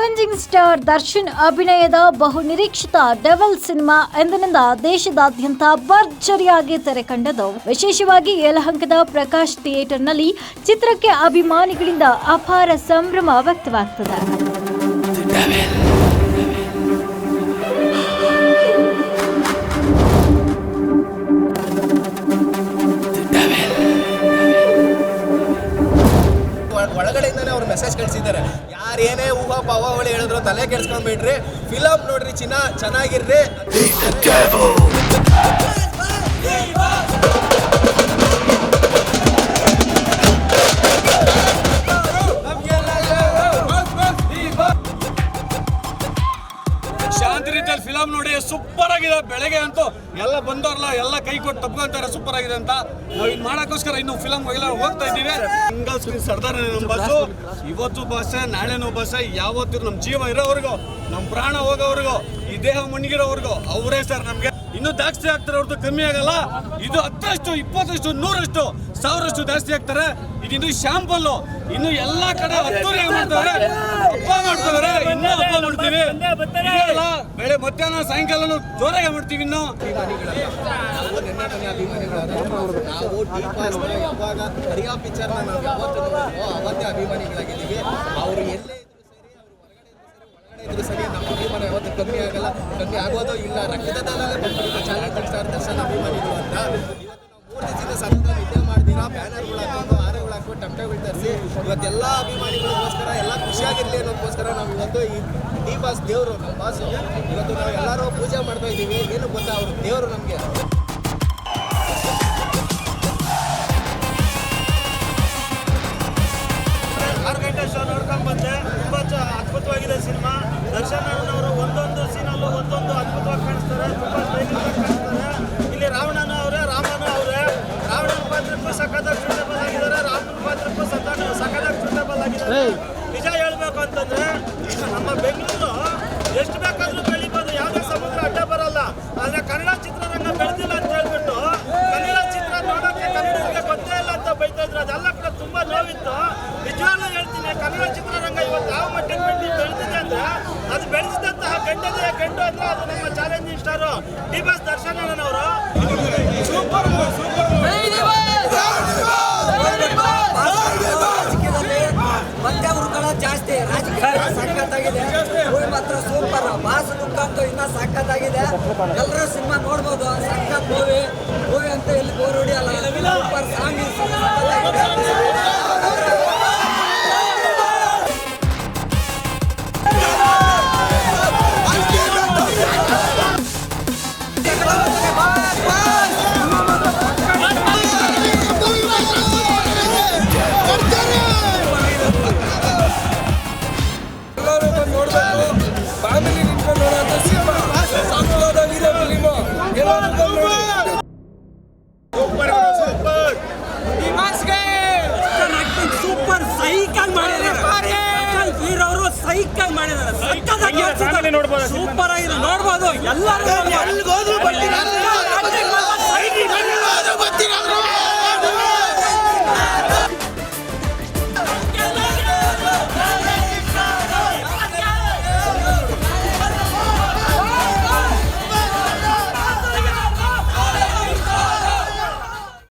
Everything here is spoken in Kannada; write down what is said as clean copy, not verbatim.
ಚಾಲೆಂಜಿಂಗ್ ಸ್ಟಾರ್ ದರ್ಶನ್ ಅಭಿನಯದ ಬಹುನಿರೀಕ್ಷಿತ ಡೆವಲ್ ಸಿನಿಮಾ ಎಂದಿನಿಂದ ದೇಶದಾದ್ಯಂತ ಭರ್ಜರಿಯಾಗಿ ತೆರೆ ಕಂಡದ್ದು. ವಿಶೇಷವಾಗಿ ಯಲಹಂಕದ ಪ್ರಕಾಶ್ ಥಿಯೇಟರ್ನಲ್ಲಿ ಚಿತ್ರಕ್ಕೆ ಅಭಿಮಾನಿಗಳಿಂದ ಅಪಾರ ಸಂಭ್ರಮ ವ್ಯಕ್ತವಾಗ್ತದೆ. ಒಳಗಡೆಯಿಂದಾನೆ ಅವ್ರು ಮೆಸೇಜ್ ಕಳಿಸಿದ್ದಾರೆ. ಯಾರು ಏನೇ ಊಹಾಪೋಹಗಳು ಹೇಳಿದ್ರು ತಲೆ ಕೆಡ್ಸ್ಕೊಂಡ್ಬಿಡ್ರಿ, ಫಿಲಮ್ ನೋಡ್ರಿ, ಚೆನ್ನಾಗಿರ್ರಿ. ಶಾಂತಿ ರೀತಿಯಲ್ಲಿ ಫಿಲಮ್ ನೋಡಿ ಸೂಪರ್ ಆಗಿದೆ. ಬೆಳಗ್ಗೆ ಅಂತೂ ಎಲ್ಲ ಬಂದವ್ರಲ್ಲ ಎಲ್ಲ ಕೈ ಕೊಟ್ಟು ತಪ್ಕೊಂತಾರೆ ಸೂಪರ್ ಆಗಿದೆ ಅಂತ. ನಾವು ಇದು ಮಾಡೋಕ್ಕೋಸ್ಕರ ಇನ್ನು ಫಿಲಮ್ ಎಲ್ಲ ಹೋಗ್ತಾ ಇದ್ದೀವಿ. ಸಿಂಗಲ್ ಸ್ಕ್ರೀನ್ ಸರ್ದಾರ್ ನಮ್ಮ ಬಸ್ಸು, ಇವತ್ತು ಬಸ್ಸೆ ನಾಳೆನೂ ಬಸ್ಸೆ, ಯಾವತ್ತೂ ನಮ್ಮ ಜೀವ ಇರೋವರೆಗೂ, ನಮ್ಮ ಪ್ರಾಣ ಹೋಗೋವರೆಗೂ, ಈ ದೇಹ ಮಣ್ಣಿಗಿರೋವರೆಗೂ ಅವರೇ ಸರ್. ನಮಗೆ ಇನ್ನೂ ಜಾಸ್ತಿ ಆಗ್ತಾರೆ ಹೊರತು ಕಮ್ಮಿ ಆಗಲ್ಲ. ಇದು 10ರಷ್ಟು 20ರಷ್ಟು 100ರಷ್ಟು 1000ರಷ್ಟು ಜಾಸ್ತಿ ಆಗ್ತಾರೆ. ಇದು ಶಾಂಪಲ್ಲು. ಇನ್ನು ಎಲ್ಲಾ ಕಡೆ ಹತ್ತೂರಿಗೆ ಮಾಡ್ತಾರೆ, ಹಬ್ಬ ಮಾಡ್ತಾರೆ. ಇನ್ನೂ ಹಬ್ಬ ಮಾಡ್ತೀವಿ. ಬೆಳೆ ಮಧ್ಯಾಹ್ನ ಸಾಯಂಕಾಲ ಜೋರಾಗಿ ಮಾಡ್ತೀವಿ. ಇನ್ನು ಅವತ್ತೇ ಅಭಿಮಾನಿಗಳಾಗಿದ್ದೀವಿ. ಅವರು ಎಲ್ಲೇ ಇದ್ರು ಸರಿ, ನಮ್ಮ ಅಭಿಮಾನ ಯಾವತ್ತೂ ಕಮ್ಮಿ ಆಗಲ್ಲ, ಕಮ್ಮಿ ಆಗೋದು ಇಲ್ಲ. ರಕ್ತದಲ್ಲೇ ಬಂದ್ಬಿಟ್ಟು ಚಾಲೆಂಜಿಂಗ್ ಸ್ಟಾರ್ ದರ್ಶನ್ ಅಭಿಮಾನಿಗಳು ಅಂತ. ಇವತ್ತು ನಾವು 3 ದಿನ ಸತತ ನಿದ್ದೆ ಮಾಡ್ದಿರಾ ಬ್ಯಾನರ್ಗಳು ಹಾಕೊಂಡು, ಹಾರಗಳು ಹಾಕೊಂಡು, ಟಮಟೆಗಳು ತರಿಸಿ ಇವತ್ತೆಲ್ಲ ಅಭಿಮಾನಿಗಳಿಗೋಸ್ಕರ ಎಲ್ಲ ಖುಷಿಯಾಗಿರಲಿ ಅನ್ನೋದಕ್ಕೋಸ್ಕರ ನಾವು ಇವತ್ತು ಈ ಡಿ ಬಾಸ್ ದೇವರು, ನಮ್ಮ ಬಾಸು, ಇವತ್ತು ನಾವು ಎಲ್ಲರೂ ಪೂಜೆ ಮಾಡ್ತಾ ಇದ್ದೀವಿ. ಏನು ಗೊತ್ತಾ, ಅವರು ದೇವರು ನಮಗೆ. 6 ಗಂಟೆ ಶೋ ನೋಡ್ಕೊಂಡು ಬಂದೆ. ತುಂಬ ಅದ್ಭುತವಾಗಿದೆ ಸಿನಿಮಾ. ದರ್ಶನ್ ಅವರು ಒಂದೊಂದು ಸೀನಲ್ಲೂ ಒಂದೊಂದು ಅದ್ಭುತವಾಗಿ ಕಾಣಿಸ್ತಾರೆ, ತುಂಬ ಸ್ಟೈಲಿಶ್ ಆಗಿ ಕಾಣಿಸ್ತಾರೆ. ಇಲ್ಲಿ ರಾವಣನ ಅವರೇ, ರಾಮನು ಅವರೇ. ರಾವಣನ ಪಾತ್ರಕ್ಕೂ ಸಖತ್ತಾಗಿ ಸೂಟೇಬಲ್ ಆಗಿದ್ದಾರೆ, ರಾಮನ ಪಾತ್ರಕ್ಕೂ ಸಖತ್ತಾಗಿ ಸೂಟೇಬಲ್ ಆಗಿದ್ದಾರೆ. ನಿಜ ಹೇಳ್ಬೇಕು ಅಂತಂದ್ರೆ ನಮ್ಮ ಬೆಂಗಳೂರು ಎಷ್ಟು ಬೇಕಾದ್ರೂ ಬೆಳಿಬೋದು, ಯಾವುದೇ ಸಮುದ್ರ ಅಡ್ಡ ಬರಲ್ಲ. ಆದರೆ ಕನ್ನಡ ಚಿತ್ರರಂಗ ಬೆಳೆದಿಲ್ಲ ಅಂತ ಹೇಳ್ಬಿಟ್ಟು ಕನ್ನಡ ಚಿತ್ರ ನೋಡೋಕ್ಕೆ ಕನ್ನಡಿಗರಿಗೆ ಗೊತ್ತೇ ಇಲ್ಲ ಅಂತ ಬೈತಾ ಇದ್ರು. ಅದೆಲ್ಲ ಕೂಡ ತುಂಬ ನೋವಿತ್ತು. ನಿಜವಾಗ್ಲೂ ಹೇಳ್ತೀನಿ, ಕನ್ನಡ ಚಿತ್ರರಂಗ ಇವತ್ತು ಯಾವ ಮಟ್ಟಿಗೆ ಬೆಳೆದಿದೆ ಅಂದ್ರೆ ಅದು ಬೆಳೆಸಿದಂತಹ ಗಂಡು ಅಂದ್ರೆ ಅದು ನಮ್ಮ challenging star D Boss Darshan ಅಣ್ಣನವರು. ಸೂಪರ್ ಮತ್ತೆ ಹುಡುಕಳ ಜಾಸ್ತಿ, ರಾಜಕೀಯ ಸಖತ್ತಾಗಿದೆ. ಮಾತ್ರ ಸೂಪರ್. ಬಾಸ್ ಲುಕ್ ಅಂತೂ ಇನ್ನ ಸಖತ್ತಾಗಿದೆ. ಎಲ್ಲರೂ ಸಿನಿಮಾ ನೋಡ್ಬೋದು. ಸಖತ್ ಮೂವಿ ಅಂತ ಎಲ್ಲಿ ಬೋರ್ ಹೊಡಿಯಲ್ಲ. ಸೂಪರ್ ಸಾಂಗ್ ಸೂಪರ್ ಆಗಿದೆ, ನೋಡ್ಬೋದು. ಎಲ್ಲರೂ